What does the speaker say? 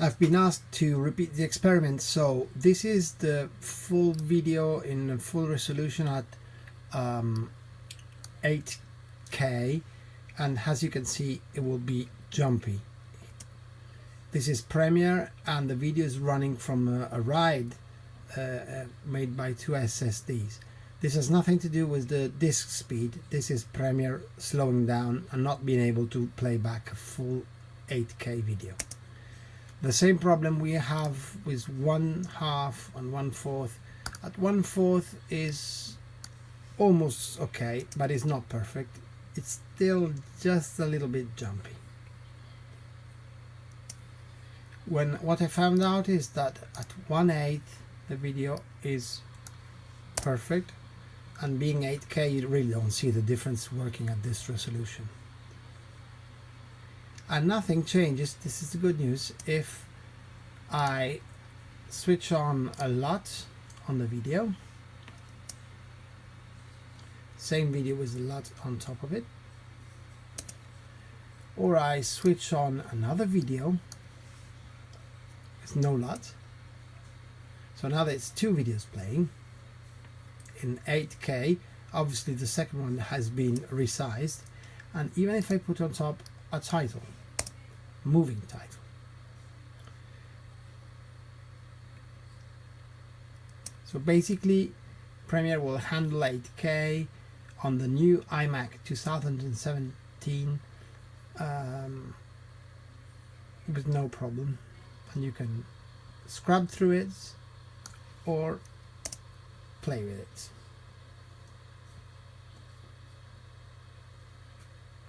I've been asked to repeat the experiment, so this is the full video in full resolution at 8K, and as you can see it will be jumpy. This is Premiere and the video is running from a RAID made by two SSDs. This has nothing to do with the disk speed. This is Premiere slowing down and not being able to play back a full 8K video. The same problem we have with 1/2 and 1/4. At 1/4 is almost okay, but it's not perfect. It's still just a little bit jumpy. What I found out is that at 1/8 the video is perfect, and being 8K you really don't see the difference working at this resolution. And nothing changes, this is the good news, if I switch on a lot on the video, same video with a lot on top of it, or I switch on another video with no LUT. So now there's two videos playing in 8K. Obviously the second one has been resized, and even if I put on top a title, moving title, so basically Premiere will handle 8K on the new iMac 2017 with no problem, and you can scrub through it or play with it.